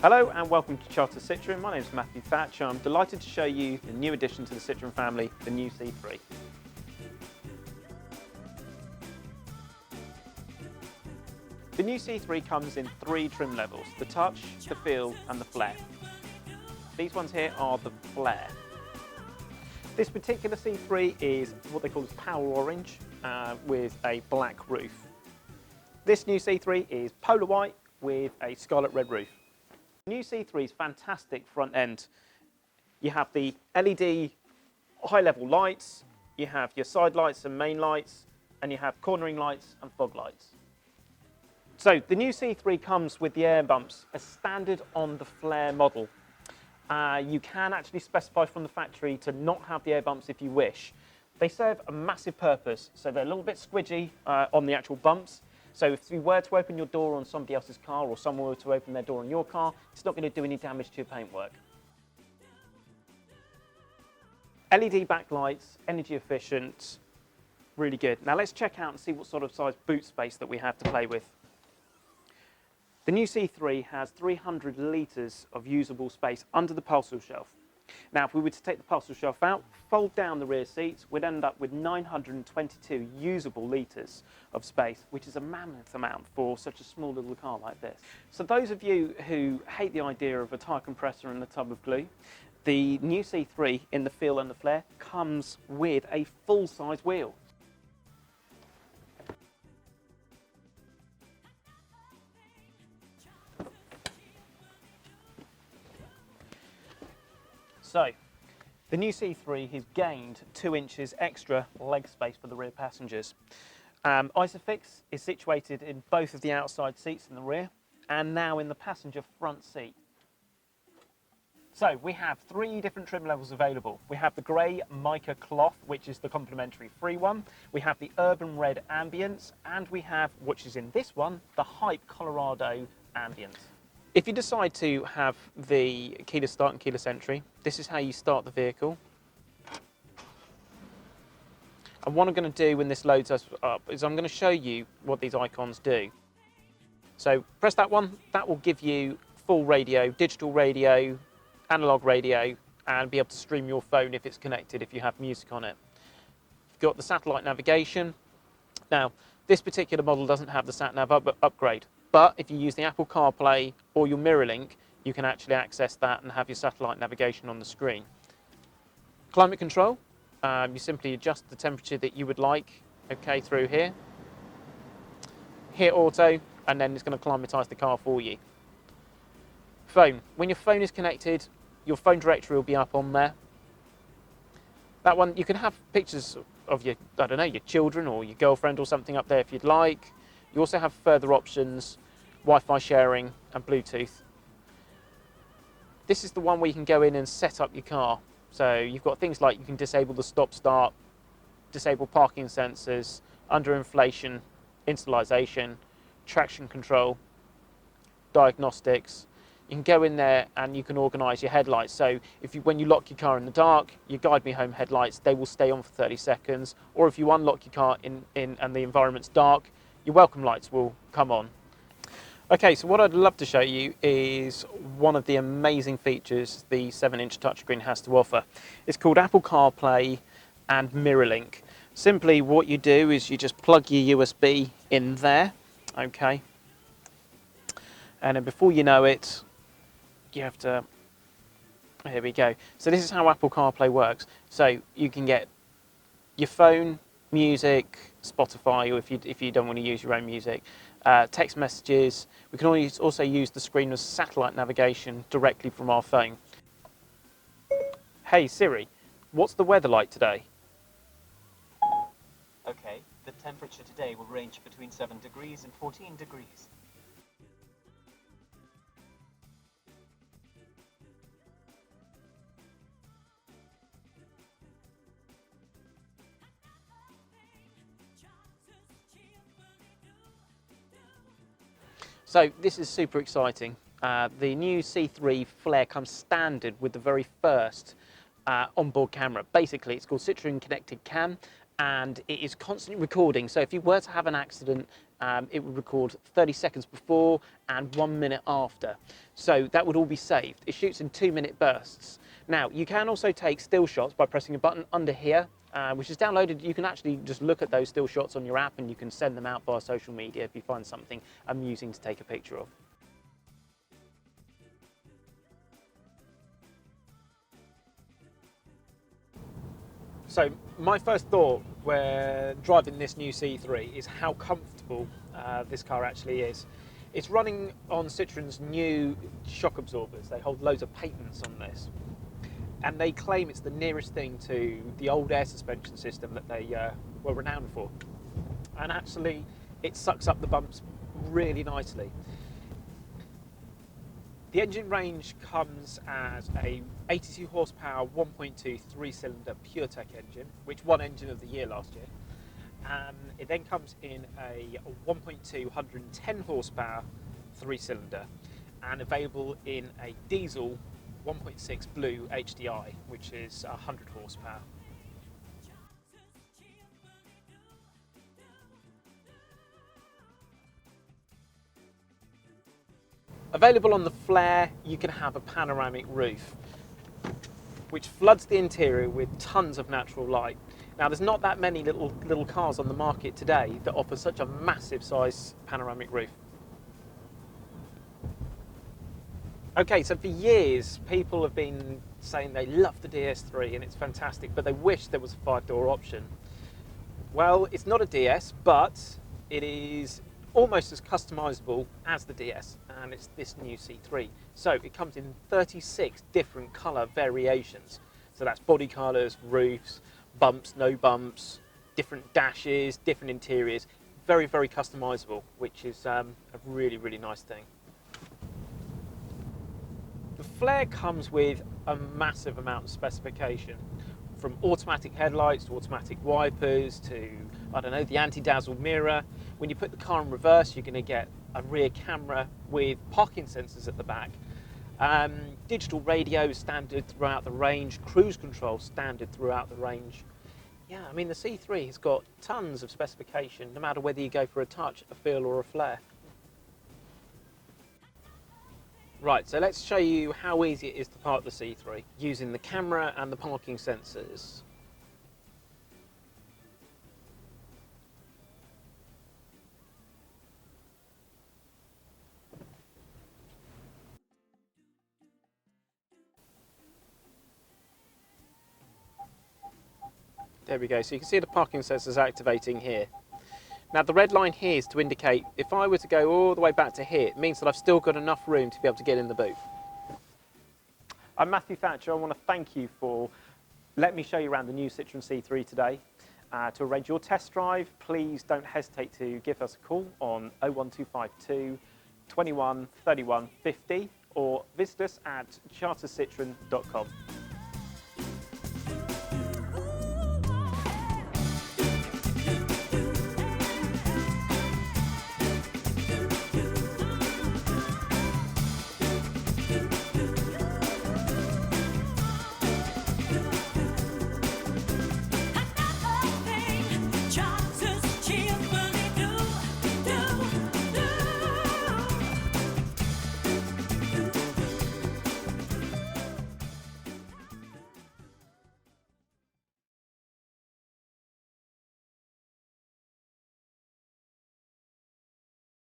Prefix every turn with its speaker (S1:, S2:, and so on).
S1: Hello and welcome to Charter Citroen. My name is Matthew Thatcher. I'm delighted to show you the new addition to the Citroen family, the new C3. The new C3 comes in 3 trim levels: the Touch, the Feel and the Flare. These ones here are the Flare. This particular C3 is what they call Power Orange with a black roof. This new C3 is Polar White with a Scarlet Red roof. The new C3's fantastic front end. You have the LED high-level lights, you have your side lights and main lights, and you have cornering lights and fog lights. So the new C3 comes with the Airbumps as standard on the Flare model. You can actually specify from the factory to not have the Airbumps if you wish. They serve a massive purpose, so they're a little bit squidgy on the actual bumps. So if you were to open your door on somebody else's car or someone were to open their door on your car, it's not going to do any damage to your paintwork. LED backlights, energy efficient, really good. Now let's check out and see what sort of size boot space that we have to play with. The new C3 has 300 litres of usable space under the parcel shelf. Now if we were to take the parcel shelf out, fold down the rear seats, we'd end up with 922 usable litres of space, which is a mammoth amount for such a small little car like this. So those of you who hate the idea of a tyre compressor and a tub of glue, the new C3 in the Feel and the Flare comes with a full-size wheel. So, the new C3 has gained 2 inches extra leg space for the rear passengers. ISOFIX is situated in both of the outside seats in the rear and now in the passenger front seat. So we have 3 different trim levels available. We have the grey mica cloth, which is the complimentary free one. We have the urban red ambience, and we have, which is in this one, the Hype Colorado ambience. If you decide to have the keyless start and keyless entry, this is how you start the vehicle. And what I'm going to do when this loads us up is I'm going to show you what these icons do. So press that one, that will give you full radio, digital radio, analog radio, and be able to stream your phone if it's connected, if you have music on it. You've got the satellite navigation. Now, this particular model doesn't have the sat-nav upgrade. But if you use the Apple CarPlay or your MirrorLink, you can actually access that and have your satellite navigation on the screen. Climate control, you simply adjust the temperature that you would like, okay, through here. Hit auto, and then it's going to climatise the car for you. Phone, when your phone is connected, your phone directory will be up on there. That one, you can have pictures of your, I don't know, your children or your girlfriend or something up there if you'd like. You also have further options, Wi-Fi sharing and Bluetooth. This is the one where you can go in and set up your car. So you've got things like you can disable the stop-start, disable parking sensors, under-inflation, installation, traction control, diagnostics. You can go in there and you can organise your headlights. So when you lock your car in the dark, your Guide Me Home headlights, they will stay on for 30 seconds. Or if you unlock your car and the environment's dark, your welcome lights will come on. Okay, so what I'd love to show you is one of the amazing features the 7-inch touchscreen has to offer. It's called Apple CarPlay and MirrorLink. Simply what you do is you just plug your USB in there, okay? And then before you know it, you have to, here we go. So this is how Apple CarPlay works. So you can get your phone, music, Spotify, or if you don't want to use your own music, text messages. We can also use the screen as satellite navigation directly from our phone. Hey Siri, what's the weather like today?
S2: Okay, the temperature today will range between 7 degrees and 14 degrees.
S1: So this is super exciting. The new C3 Flare comes standard with the very first onboard camera. Basically, it's called Citroen ConnectedCAM, and it is constantly recording. So if you were to have an accident it would record 30 seconds before and 1 minute after. So that would all be saved. It shoots in 2-minute bursts. Now, you can also take still shots by pressing a button under here, which is downloaded. You can actually just look at those still shots on your app and you can send them out via social media if you find something amusing to take a picture of. So my first thought when driving this new C3 is how comfortable this car actually is. It's running on Citroen's new shock absorbers. They hold loads of patents on this. And they claim it's the nearest thing to the old air suspension system that they were renowned for. And actually, it sucks up the bumps really nicely. The engine range comes as a 82 horsepower 1.2 3-cylinder PureTech engine, which won Engine of the Year last year. It then comes in a 1.2 110 horsepower 3-cylinder and available in a diesel 1.6 Blue HDI, which is 100 horsepower. Available on the flare, you can have a panoramic roof, which floods the interior with tons of natural light. Now, there's not that many little cars on the market today that offer such a massive size panoramic roof. Okay, so for years, people have been saying they love the DS3 and it's fantastic, but they wish there was a 5-door option. Well, it's not a DS, but it is almost as customizable as the DS, and it's this new C3. So it comes in 36 different color variations. So that's body colors, roofs, bumps, no bumps, different dashes, different interiors. Very, very customizable, which is a really, really nice thing. The flare comes with a massive amount of specification, from automatic headlights to automatic wipers to, I don't know, the anti-dazzle mirror. When you put the car in reverse, you're going to get a rear camera with parking sensors at the back. Digital radio standard throughout the range, cruise control standard throughout the range. Yeah, I mean, the C3 has got tons of specification, no matter whether you go for a touch, a feel or a flare. Right, so let's show you how easy it is to park the C3 using the camera and the parking sensors. There we go, so you can see the parking sensors activating here. Now the red line here is to indicate if I were to go all the way back to here, it means that I've still got enough room to be able to get in the boot. I'm Matthew Thatcher. I want to thank you for letting me show you around the new Citroen C3 today. To arrange your test drive, please don't hesitate to give us a call on 01252 21 31 50 or visit us at chartercitroen.com.